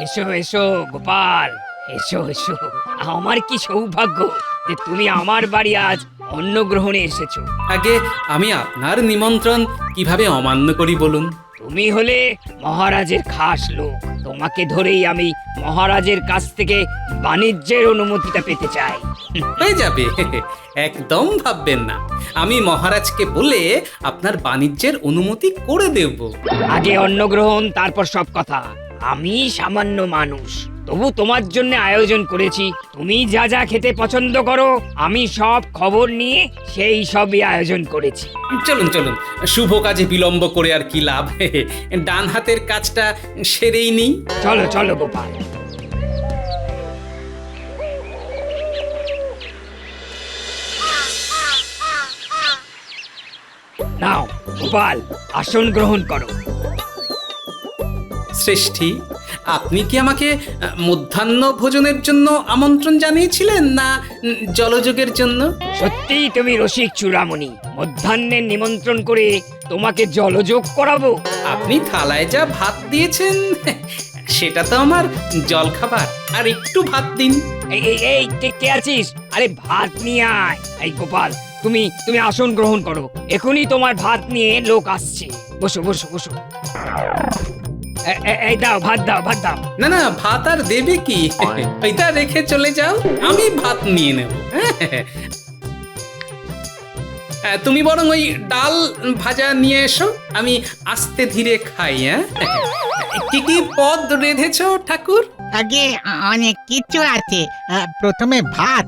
এসো এসো গোপাল, এসো এসো। আমার কি সৌভাগ্য যে তুমি আমার বাড়ি আজ অন্ন গ্রহণে এসেছো। আগে আমি আপনার নিমন্ত্রণ কিভাবে অমান্য করি বলুন? তুমি হলে মহারাজের খাস লোক, তোমাকে ধরেই আমি মহারাজের কাছ থেকে বাণিজ্যের অনুমতিটা পেতে চাই। হয়ে যাবে, একদম ভাববেন না। আমি মহারাজকে বলে আপনার বাণিজ্যের অনুমতি করে দেব। আগে অন্ন গ্রহণ, তারপর সব কথা। আমি সামান্য মানুষ, তবু তোমার জন্য আয়োজন করেছি। তুমি যা যা খেতে পছন্দ করো আমি সব খবর নিয়ে সেই সবই আয়োজন করেছি। চলুন চলুন, শুভ কাজে বিলম্ব করে আর কি লাভ। ডান হাতের কাজটা সেরেই নেই। চলো চলো গোপাল। নাও গোপাল, আসন গ্রহণ করো। শ্রেষ্ঠী, আপনি কি আমাকে মধ্যাহ্ন ভোজনের জন্য আমন্ত্রণ জানিয়েছিলেন না জলযোগের জন্য? সত্যিই তুমি রসিক চূড়ামণি, মধ্যাহ্নের নিমন্ত্রণ করে তোমাকে জলযোগ করাবো? আপনি থালায় যা ভাত দিয়েছেন সেটা তো আমার জল খাবার, আর একটু ভাত দিন। এই এই এই কে আছিস? আরে ভাত নিয়ে আয়। এই গোপাল, তুমি তুমি আসন গ্রহণ করো, এখনই তোমার ভাত নিয়ে লোক আসছে। বসো বসো বসো। এই দাও, ভাত দাও, ভাত দাও। না না, ভাত আর দেবে কি, এটা রেখে চলে যাও, আমি ভাত নিয়ে নেব। তুমি বরং ওই ডাল ভাজা নিয়ে এসো, আমি আস্তে ধীরে খাই। কি কি পদ রেঁধেছো ঠাকুর? আগে অনেক কিছু আছে। প্রথমে ভাত,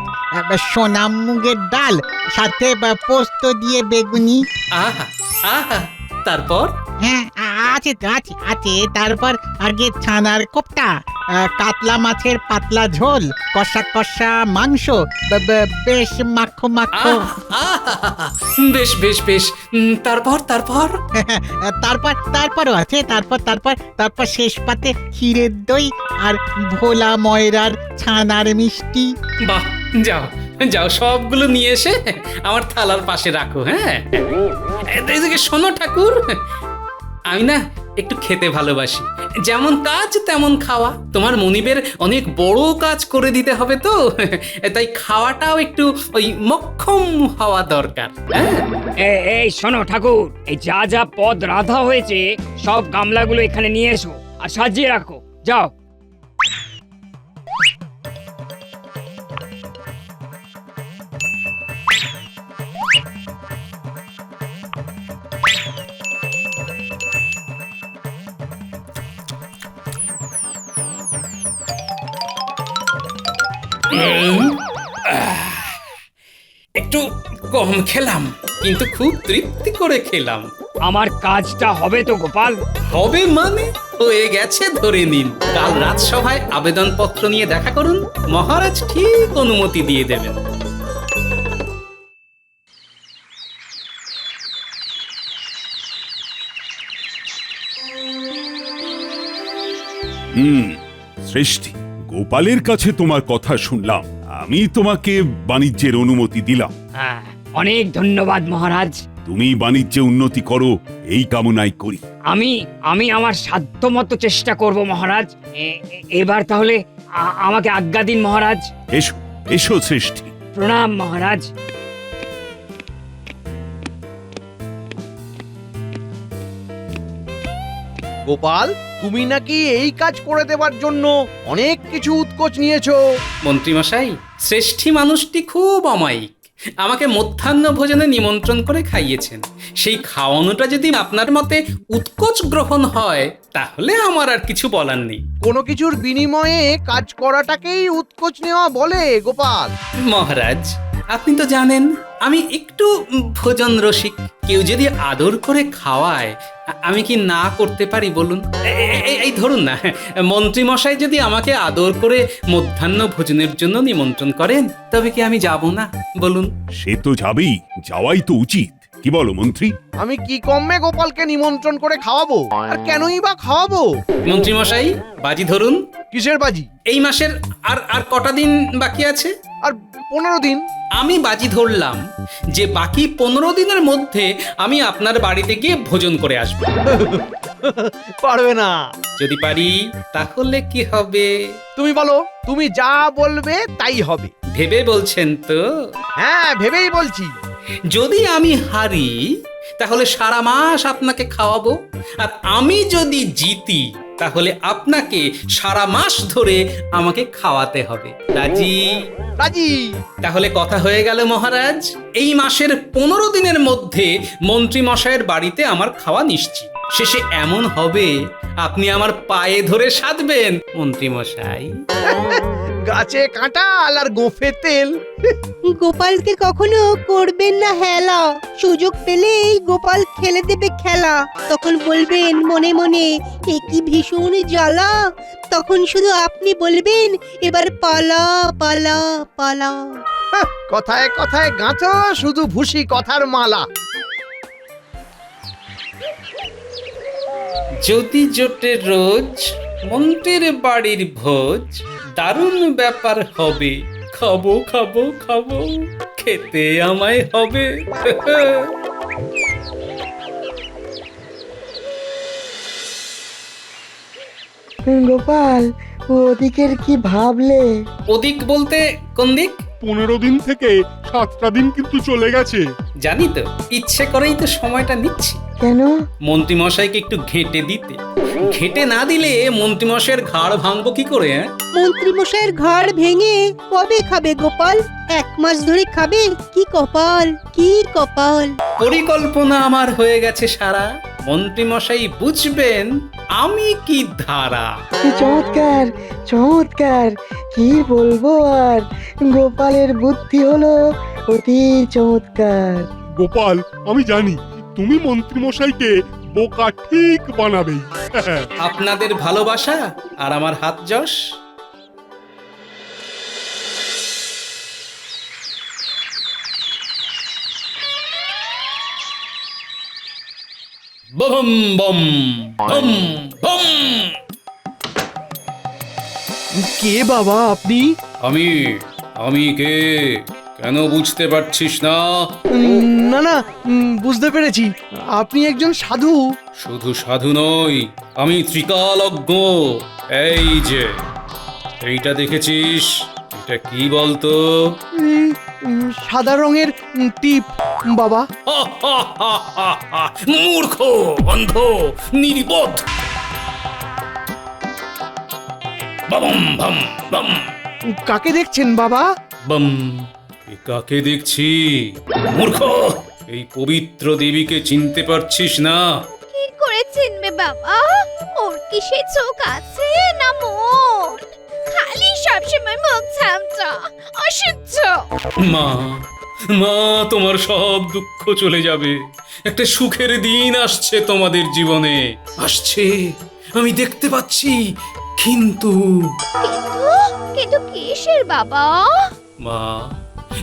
সোনাম মুগের ডাল, সাথে পোস্ত দিয়ে বেগুনি। আহা আহা, তারপর? হ্যাঁ, আছে তো, আছে আছে। তারপর আগে ছানার কোপ্তা, কাতলা মাছের পাতলা ঝোল, কষা কষা মাংস, বেশ মাখো মাখো। বেশ বেশ বেশ, তারপর তারপর? তারপরও আছে। তারপর শেষ পাতে ক্ষীরের দই আর ভোলা ময়রার ছানার মিষ্টি। বাহ, যাও যাও, সবগুলো নিয়ে এসে আমার থালার পাশে রাখো। হ্যাঁ, এদিকে শোনো ঠাকুর, আমি না একটু খেতে ভালোবাসি। যেমন কাজ তেমন খাওয়া। তোমার মনিবের অনেক বড় কাজ করে দিতে হবে তো, তাই খাওয়াটাও একটু ওই মক্ষম হওয়া দরকার। এই শোনো ঠাকুর, এই যা যা পদ রাধা হয়েছে সব গামলাগুলো এখানে নিয়ে এসো আর সাজিয়ে রাখো। যাও। একটু কম খেলাম, কিন্তু খুব তৃপ্তি করে খেলাম। আমার কাজটা হবে তো গোপাল? হবে মানে হয়ে গেছে ধরে নিন। কাল রাজসভায় আবেদনপত্র নিয়ে দেখা করুন, মহারাজ ঠিক অনুমতি দিয়ে দেবেন। শ্রেষ্ঠী, গোপালের কাছে তোমার কথা শুনলাম, আমি তোমাকে বাণিজ্যের অনুমতি দিলাম। হ্যাঁ, অনেক ধন্যবাদ মহারাজ। তুমি বাণিজ্যে উন্নতি করো এই কামনাই করি। আমি আমার সাধ্যমতো চেষ্টা করব মহারাজ। এবার তাহলে আমাকে আজ্ঞা দিন মহারাজ। এসো এসো শ্রেষ্ঠী। প্রণাম মহারাজ। গোপাল, তুমি নাকি এই কাজ করে দেবার জন্য অনেক কিছু উৎকোচ নিয়েছো। মন্ত্রীমশাই, শ্রেষ্ঠী মানুষটি খুব অমায়িক। আমাকে মধ্যাহ্ন ভোজনে নিমন্ত্রণ করে খাইয়েছেন। সেই খাওয়ানোটা যদি আপনার মতে উৎকোচ গ্রহণ হয়, তাহলে আমার আর কিছু বলার নেই। কোনো কিছুর বিনিময়ে কাজ করাটাকেই উৎকোচ নেওয়া বলে গোপাল। মহারাজ, আপনি তো জানেন আমি একটু ভোজন রসিক। কেউ যদি আদর করে খাওয়ায়, আমি কি না করতে পারি বলুন? এই ধরুন না, মন্ত্রীমশাই যদি আমাকে আদর করে মধ্যাহ্ন ভোজনের জন্য নিমন্ত্রণ করেন, তবে কি আমি যাব না বলুন? সে তো যাবেই, যাওয়াই তো উচিত। কি বলো মন্ত্রী? আমি কি কমে গোপালকে নিমন্ত্রণ করে খাওয়াবো, আর কেনই বা খাওয়াবো? মন্ত্রীমশাই, বাজি ধরুন, কিসের বাজি? এই মাসের আর আর কটা দিন বাকি আছে? আর 15 দিন। আমি বাজি ধরলাম যে বাকি 15 দিনের মধ্যে আমি আপনার বাড়িতে গিয়ে ভোজন করে আসবো। পারবে না। যদি পারি তাহলে কি হবে? তুমি বলো, তুমি যা বলবে তাই হবে। ভেবে বলছেন তো? হ্যাঁ, ভেবেই বলছি। যদি আমি হারি তাহলে সারা মাস আপনাকে খাওয়াবো, আর আমি যদি জিতি তাহলে আপনাকে সারা মাস ধরে আমাকে খাওয়াতে হবে। রাজি? রাজি। তাহলে কথা হয়ে গেল মহারাজ। এই মাসের 15 দিনের মধ্যে মন্ত্রী মশাইয়ের বাড়িতে আমার খাওয়া নিশ্চিত। শেষে এমন হবে আপনি আমার পায়ে ধরে সাধবেন, মন্ত্রী মশাই। গাছে কাঁঠাল আর গোঁফে তেল। গোপালকে কখনো করবেন না হেলা, সুযোগ পেলেই গোপাল খেলে দেবে খেলা। তখন বলবেন মনে মনে এ কি ভীষণ জ্বালা, তখন শুধু আপনি বলবেন এবার পালা পালা পালা। কথায় কথায় গাঁথো শুধু ভুসি কথার মালা। যদি জোটে রোজ মন্ত্রীর বাড়ির ভোজ, দারুণ ব্যাপার হবে। খাবো খাবো খাবো, খেতে আমায় হবে। গোপাল, ওদিকের কি ভাবলে? ওদিক বলতে কোন দিক? 15 দিন থেকে 7টা দিন কিন্তু চলে গেছে। জানি তো, ইচ্ছে করেই তো সময়টা নিচ্ছি কেন? মন্ত্রী মশাইকে একটু ঘেঁটে দিতে। ঘেঁটে না দিলে মন্ত্রী মশাইয়ের ঘাড় ভাঙবো কি করে? মন্ত্রী মশাইয়ের ঘাড় ভেঙে কবে খাবে গোপাল? 1 মাস ধরে খাবে? কি কপাল, কি কপাল। পরিকল্পনা আমার হয়ে গেছে সারা। মন্ত্রী মশাই বুঝবেন আমি কি ধারা। চমৎকার চমৎকার, কি বলবো আর, গোপালের বুদ্ধি হলো অতি চমৎকার। গোপাল, আমি জানি তুমি মন্ত্রী মশাইকে বোকা ঠিক বানাবেই। আপনাদের ভালোবাসা আর আমার হাত যশ। বম বম বম বম। কে বাবা আপনি? আমি আমি কে কেন বুঝতে পারছিস না? না না, বুঝতে পেরেছি, আপনি একজন সাধু। শুধু সাধু নই, আমি ত্রিকালজ্ঞ। এই যে এইটা দেখেছিস, এটা কি বলতো? সাদা রঙের টিপ বাবা। মূর্খ, অন্ধ, নির্বোধ। বম বম বম। কাকে দেখছেন বাবা? বম। কাকে দেখছি? মূর্খ, এই পবিত্র দেবীকে চিনতে পারছিস না? কি করে চিনবে বাবা? ওর কি সে চোখ আছে না মন? খালি সবসময় মুখ ঝামটা, অসহ্য। মা, মা, তোমার সব দুঃখ চলে যাবে। একটা সুখের দিন আসছে তোমাদের জীবনে। আসছে, আমি দেখতে পাচ্ছি, কিন্তু কিন্তু কিসের বাবা? মা,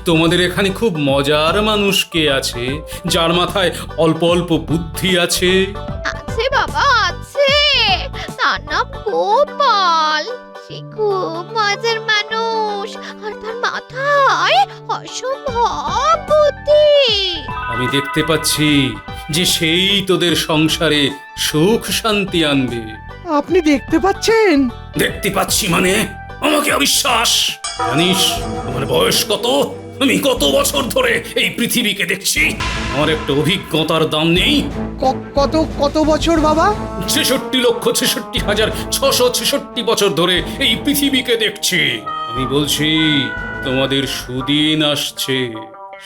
তোমাদের এখানে খুব মজার মানুষ কে আছে যার মাথায় অল্প অল্প বুদ্ধি আছে? আছে বাবা, আছে। তার নাম গোপাল। সে খুব মজার মানুষ, আর তার মাথায় অসম্ভব বুদ্ধি। আমি দেখতে পাচ্ছি যে সেই তোদের সংসারে সুখ শান্তি আনবে। আপনি দেখতে পাচ্ছেন? দেখতে পাচ্ছি মানে আমাকে অবিশ্বাস? জানিস আমার বয়স কত? আমি কত বছর ধরে এই পৃথিবীকে দেখছি। আমার একটা অভিজ্ঞতার দাম নেই। কত কত বছর বাবা? 66,66,666 বছর ধরে এই পৃথিবীকে দেখছি। আমি বলছি তোমাদের সুদিন আসছে।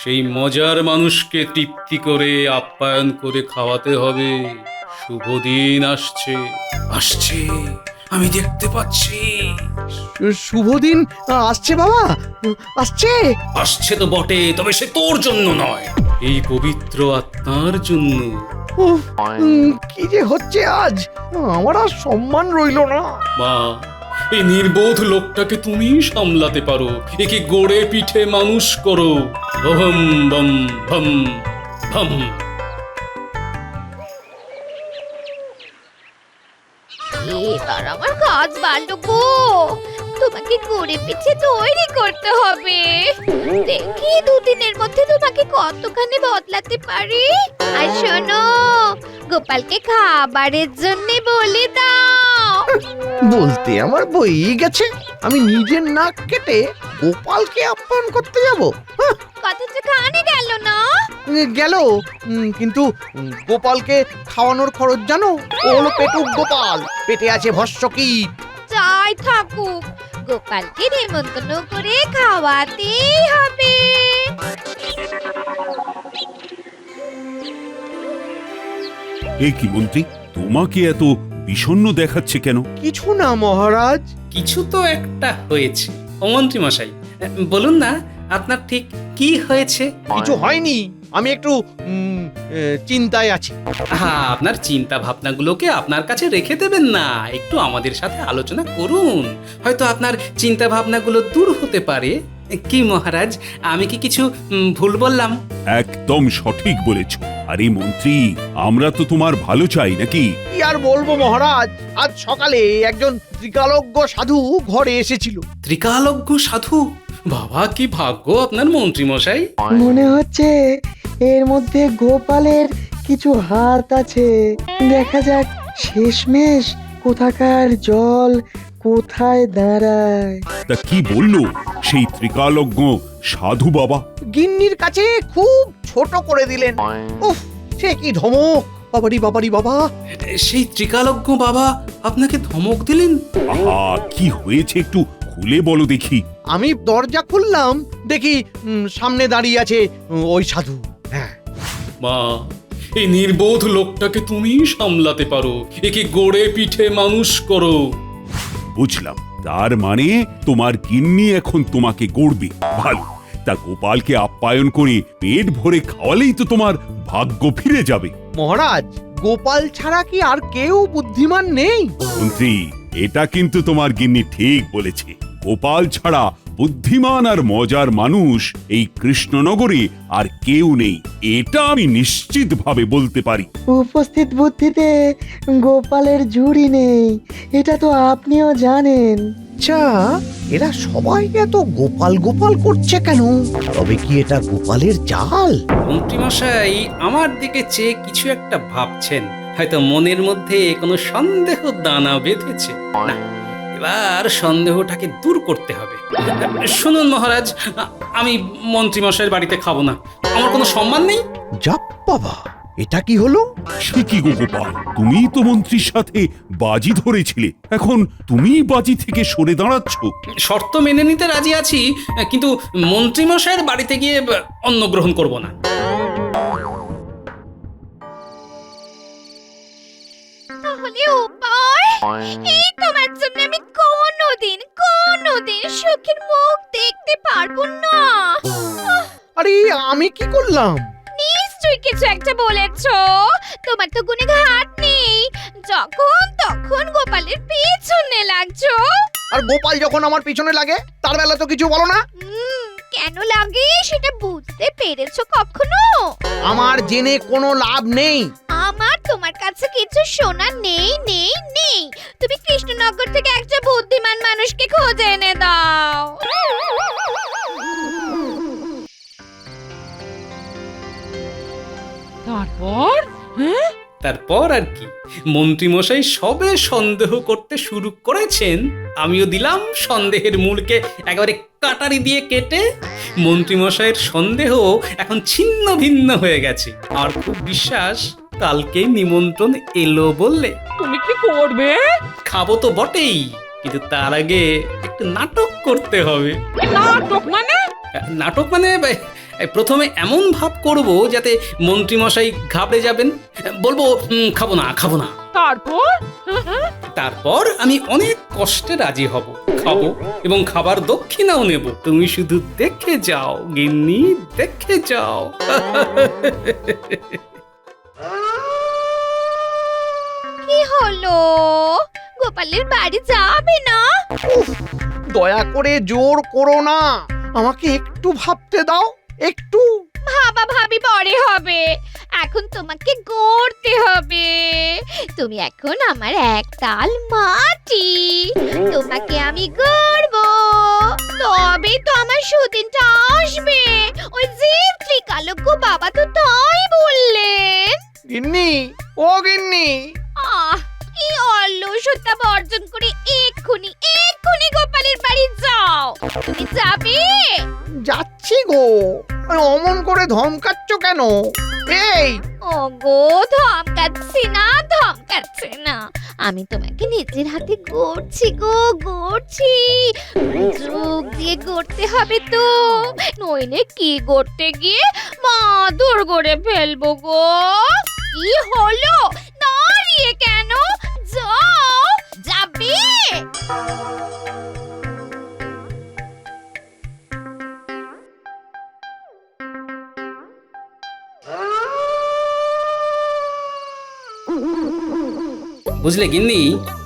সেই মজার মানুষকে তৃপ্তি করে আপ্যায়ন করে খাওয়াতে হবে। শুভ দিন আসছে, আসছে, আমি দেখতে পাচ্ছি। শুভ দিন আসছে বাবা, আসছে। আসছে তো বটে, তবে সে তোর জন্য নয়, এই পবিত্র আত্মার জন্য। উফ, কি যে হচ্ছে আজ, আমার আর সম্মান রইলো না। মা, এই নির্বোধ লোকটাকে তুমি সামলাতে পারো। একে গড়ে পিঠে মানুষ করো। বম বম বম বম। এ এবার আমার কাজ বাড়লো গো, তোমাকে গড়ে পিঠে তৈরি করতে হবে। দেখি দুদিনের মধ্যে তোমাকে কতখানি বদলাতে পারি। আর শোনো, গোপালকে খাবারের জন্য বলে দাও। বলতে আমার বই গেছে, আমি নিজের নাক কেটে গোপালকে আপ্যায়ন করতে যাব। কথাটা কানে গেল না? গেল, কিন্তু গোপালকে খাওয়ানোর খরচ জানো? ও হলো পেটুক গোপাল, পেটে আছে ভস্যকীট। যাই থাকুক, গোপালকে নেমন্তন্ন করে খাওয়াতেই হবে। এ কি মন্ত্রী, তোমাকে এত বিষণ্ণ দেখাচ্ছে কেন? কিছু না মহারাজ। কিছু তো একটা হয়েছে। ও মন্ত্রী মশাই, বলুন না আপনার ঠিক কি হয়েছে? কিছু হয়নি, আমি একটু চিন্তায় আছি। আপনার চিন্তা ভাবনাগুলোকে আপনার কাছে রেখে দেবেন না, একটু আমাদের সাথে আলোচনা করুন, হয়তো আপনার চিন্তা ভাবনাগুলো দূর হতে পারে। কি মহারাজ, আমি কি কিছু ভুল বললাম? একদম সঠিক বলেছ। আরে মন্ত্রী, আমরা তো তোমার ভালো চাই নাকি? কি আর বলবো মহারাজ, আজ সকালে একজন ত্রিকালজ্ঞ সাধু ঘরে এসেছিল। ত্রিকালজ্ঞ সাধু? বাবা, কি ভাগ্য আপনার মন্ত্রী মশাই। মনে হচ্ছে এর মধ্যে গোপালের কিছু হাত আছে। দেখা যাক শেষমেশ কোথাকার জল কোথায় দাঁড়ায়। তা কি বললো সেই ত্রিকালজ্ঞ সাধু বাবা? গিন্নির কাছে খুব ছোট করে দিলেন। উফ, সে কি ধমক! বাবারি বাবারি বাবা! সেই ত্রিকালজ্ঞ বাবা আপনাকে ধমক দিলেন? আহা, কি হয়েছে একটু খুলে বলো দেখি। আমি দরজা খুললাম, দেখি সামনে দাঁড়িয়ে আছে ওই সাধু। হ্যাঁ, মা, এই নির্বোধ লোকটাকে তুমি সামলাতে পারো, একে গড়ে পিঠে মানুষ করো। বুঝলাম, তার মানে তোমার গিন্নি এখন তোমাকে গড়বে। ভালো, তা গোপালকে আপ্যায়ন করে পেট ভরে খাওয়ালেই তো তোমার ভাগ্য ফিরে যাবে। মহারাজ, গোপাল ছাড়া কি আর কেউ বুদ্ধিমান নেই? মন্ত্রী, এটা কিন্তু তোমার গিন্নি ঠিক বলেছে। গোপাল ছাড়া বুদ্ধিমান আর মজার মানুষ এই কৃষ্ণনগরে আর কেউ নেই, এটা আমি নিশ্চিতভাবে বলতে পারি। উপস্থিত বুদ্ধিতে গোপালের জুড়ি নেই, এটা তো আপনিও জানেন। আচ্ছা, এরা সবাই এত গোপাল গোপাল করছে কেন? তবে কি এটা গোপালের চাল? মন্ত্রী মশাই আমার দিকে চেয়ে কিছু একটা ভাবছেন, হয়তো মনের মধ্যে কোনো সন্দেহ দানা বেঁধেছে। না, এবার সন্দেহটাকে দূর করতে হবে। শুনুন মহারাজ, আমি মন্ত্রী মশাইয়ের বাড়িতে খাবো না, আমার কোনো সম্মান নেই। যাপ বাবা, এটা কি হলো? সে কি গো গোপাল, তুমি তো মন্ত্রীর সাথে বাজি ধরেছিলে, এখন তুমি বাজি থেকে সরে দাঁড়াচ্ছ। শর্ত মেনে নিতে রাজি আছি, কিন্তু মন্ত্রী মশাইয়ের বাড়িতে গিয়ে অন্ন গ্রহণ করব না। তাহলে উপায়? এই তোমার জন্য আমি কোনোদিন সুখের মুখ দেখতে পারবো না। আরে আমি কি করলাম? নিশ্চয়ই কিছু একটা বলেছো। তোমার তো গুণে ঘাট নেই, যখন তখন গোপালের পিছনে লাগছো। আর গোপাল যখন আমার পিছনে লাগে তার বেলা তো কিছু বলো না। কেন লাগে সেটা বুঝতে পেরেছো কখনো? আমার জেনে কোনো লাভ নেই। আমার তোমার কাছে কিছু শোনা নেই নেই নেই। তুমি কৃষ্ণনগর থেকে একটা বুদ্ধিমান মানুষকে খোঁজে এনে দাও। তারপর আর কি, মন্ত্রী মশাই সবে সন্দেহ করতে শুরু করেছেন, আমিও দিলাম সন্দেহের মূলকে একেবারে কাটারি দিয়ে কেটে। মন্ত্রী মশাইয়ের সন্দেহ এখন ছিন্ন ভিন্ন হয়ে গেছে। আমার খুব বিশ্বাস কালকে নিমন্ত্রণ এলো বললে। তুমি কি করবে? খাবো তো বটেই, কিন্তু তার আগে একটু নাটক করতে হবে। নাটক মানে? নাটক মানে প্রথমে এমন ভাব করব যাতে মন্ত্রী মশাই ঘাবড়ে যাবেন। বলবো খাবো না খাবো না। তারপর আমি অনেক কষ্টে রাজি হব, খাবো এবং খাবার দক্ষিণাও নেব। তুমি শুধু দেখে যাও গিন্নি, দেখে যাও। কি হলো? গোপালের বাড়ি যাবে না? দয়া করে জোর করো না, আমাকে একটু ভাবতে দাও, একটু। ভাবা ভাবি পরে হবে, এখন তোমাকে গড়তে হবে। তুমি এখন আমার একতাল মাটি, তোমাকে আমি গড়বো, তবে তো আমার সুদিনটা আসবে। ওই জিপলি কালুকু বাবা তো তাই বললেন। গিন্নি, ও গিন্নি, কি অলসতা বর্জন করে এক্ষুনি গোপালের বাড়ি যাও। তুমি যাবে? যাচ্ছি গো। আরে অমন করে ধমকাচ্ছ কেন? এই ওগো, ধমকাচ্ছি না, আমি তোমাকে নিজের হাতে গড়ছি গো, গড়ছি। যোগ দিয়ে গড়তে হবে তো, নইলে কি গড়তে গিয়ে মাদুর গড়ে ফেলবো গো। কি হলো, দাঁড়িয়ে কেন? যাও, যাবে? বুঝলে গিন্নি,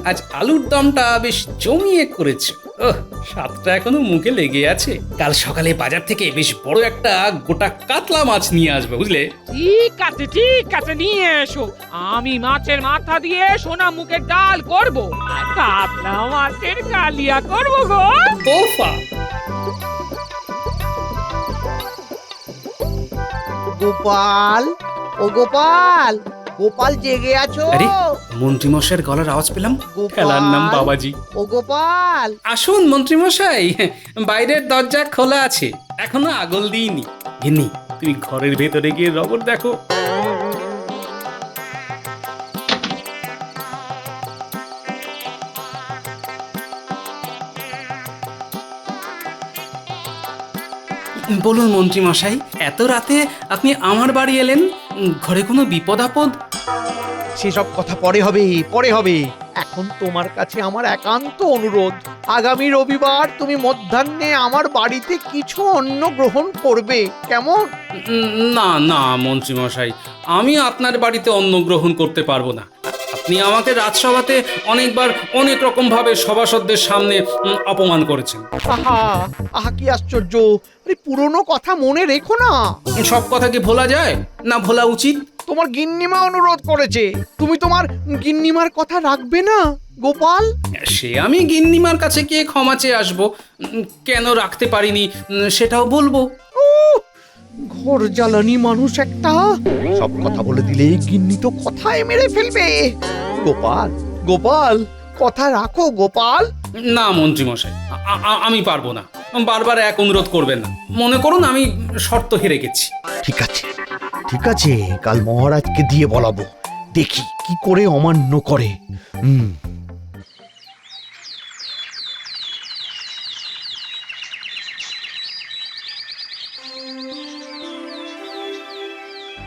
আজ আলুর দমটা বেশ জমিয়ে করেছে। ওহ, স্বাদটা এখনো মুখে লেগে আছে। কাল সকালে বাজার থেকে বেশ বড় একটা গোটা কাতলা মাছ নিয়ে আসবে, বুঝলে? ঠিক আছে নিয়ে এসো। আমি মাছের মাথা দিয়ে সোনা মুখের ডাল করব, আর কাতলা মাছের কালিয়া করব গো। তোফা। গোপাল, ও গোপাল, গোপাল জেগে আছো? আরে, মন্ত্রীমশাইয়ের গলার আওয়াজ পেলাম। গোপাল। খেলার নাম বাবাজি। ও গোপাল, আসুন মন্ত্রীমশাই, বাইরের দরজা খোলা আছে, এখনো আগল দিইনি। গিন্নি, তুমি ঘরের ভেতরে গিয়ে রবর দেখো। বলুন মন্ত্রীমশাই, এত রাতে আপনি আমার বাড়ি এলেন, ঘরে কোনো বিপদ আপদ? সেসব কথা পরে হবে। এখন তোমার কাছে আমার একান্ত অনুরোধ, আগামী রবিবার তুমি মধ্যাহ্নে আমার বাড়িতে কিছু অন্ন গ্রহণ করবে, কেমন? না না মন্ত্রীমশাই, আমি আপনার বাড়িতে অন্ন গ্রহণ করতে পারবো না। আপনি আমাকে রাজসভাতে অনেকবার অনেক রকম ভাবে সভাসদদের সামনে অপমান করেছেন। আহা কি আশ্চর্য! আরে পুরনো কথা মনে রেখো না। সব কথা কি ভোলা যায় না? ভোলা উচিত। তোমার গিন্নিমা অনুরোধ করেছে, তুমি তোমার গিন্নিমার কথা রাখবে না গোপাল? সে আমি গিন্নিমার কাছে গিয়ে ক্ষমা চেয়ে আসবো। কেন রাখতে পারিনি সেটাও বলবো। ঘর জ্বালানি মানুষ একটা, সব কথা বলে দিলে গিন্নি তো কথায় মেরে ফেলবে। গোপাল, গোপাল, কথা রাখো গোপাল। না মন্ত্রীমশাই, আমি পারবো না। বারবার এক অনুরোধ করবেন না। মনে করুন আমি শর্ত হেরে গেছি। ঠিক আছে, কাল মহারাজকে দিয়ে বলাবো, দেখি কি করে অমান্য করে।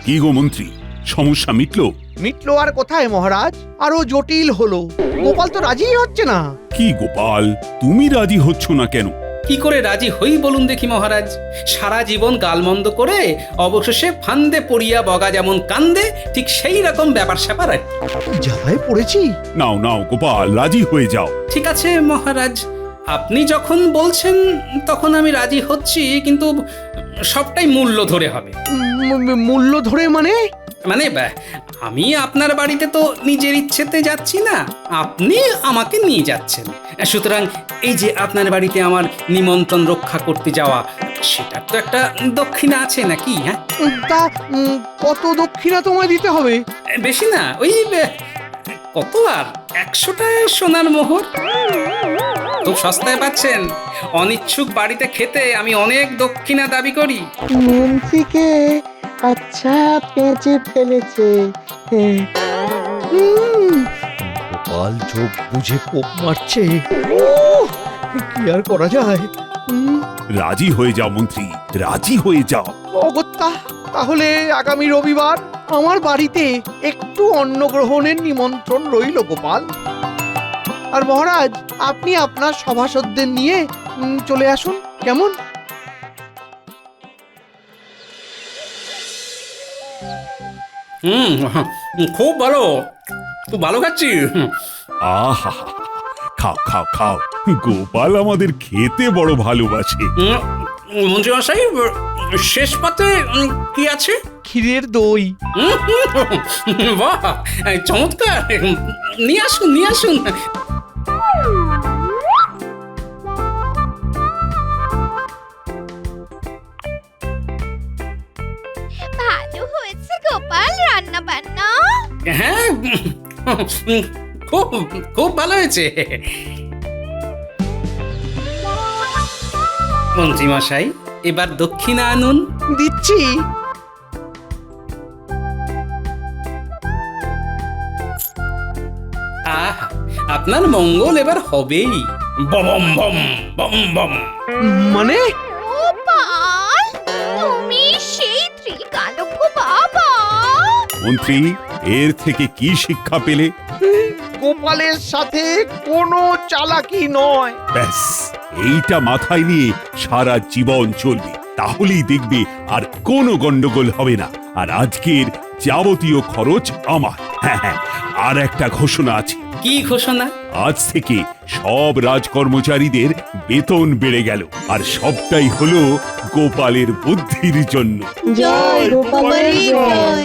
কি গো মন্ত্রী, সমস্যা মিটলো? মিটলো আর কোথায় মহারাজ, আরো জটিল হলো। গোপাল তো রাজিই হচ্ছে না। কি গোপাল, তুমি রাজি হচ্ছ না কেন? কি করে রাজি হই বলুন দেখি মহারাজ। সারা জীবন গালমন্দ করে অবশেষে ফান্দে পড়িয়া বগা যেমন কান্দে, ঠিক সেই রকম ব্যাপার স্যাপার আর কি। জ্বালায় পড়েছি। নাও গোপাল, রাজি হয়ে যাও। ঠিক আছে মহারাজ, আপনি যখন বলছেন তখন আমি রাজি হচ্ছি, কিন্তু সবটাই মূল্য ধরে হবে। মূল্য ধরে মানে? আমি আপনার বাড়িতে তো নিজের ইচ্ছেতে যাচ্ছি না, আপনি আমাকে নিয়ে যাচ্ছেন। সুতরাং এই যে আপনার বাড়িতে আমার নিমন্ত্রণ রক্ষা করতে যাওয়া, সেটার তো একটা দক্ষিণা আছে নাকি? হ্যাঁ, তা কত দক্ষিণা তোমায় দিতে হবে? বেশি না, ওই কত আর 100টা সোনার মোহর। খুব সস্তায় পাচ্ছেন। অনিচ্ছুক বাড়িতে খেতে আমি অনেক দক্ষিণা দাবি করি। মন্ত্রীকে আচ্ছা পেঁচে ফেলেছে। গোপাল চোখ বুঝে কোপ মারছে। কি আর করা যায়? রাজি হয়ে যাও মন্ত্রী, রাজি হয়ে যাও। অগত্যা, তাহলে আগামী রবিবার আমার বাড়িতে একটু অন্ন গ্রহণের নিমন্ত্রণ রইল গোপাল। আর মহারাজ, আপনি আপনার সভাসদদের নিয়ে চলে আসুন, কেমন? খুব ভালো, খুব ভালো খাচ্ছি। আহা, খাও। গোপাল আমাদের খেতে বড় ভালোবাসে। মন্ত্রীমশাই, শেষ পাতে কি আছে? কি ক্ষীরের দই। বাহ, চমৎকার! নিয়ে আসুন, নিয়ে আসুন। ভালো হয়েছে গোপাল রান্না বান্না। হ্যাঁ, খুব খুব ভালো হয়েছে। মন্ত্রী মশাই, এবার দক্ষিণা আনুন। দিচ্ছি। আহ, আপনার মঙ্গল এবার হবেই। বম বম বম বম। মানে গোপাল তুমি সেই ত্রিকালজ্ঞ বাবা। মন্ত্রী, এর থেকে কি শিক্ষা পেলে? গোপালের সাথে কোনো চালাকি নয়। ব্যাস, এইটা মাথায় নিয়ে সারা জীবন চলবে, তাহলেই দেখবে আর কোনো গন্ডগোল হবে না। আর আজকের যাবতীয় খরচ আমার। হ্যাঁ হ্যাঁ, আর একটা ঘোষণা আছে। কি ঘোষণা? আজ থেকে সব রাজকর্মচারীদের বেতন বেড়ে গেল, আর সবটাই হলো গোপালের বুদ্ধির জন্য। জয় গোপালের জয়।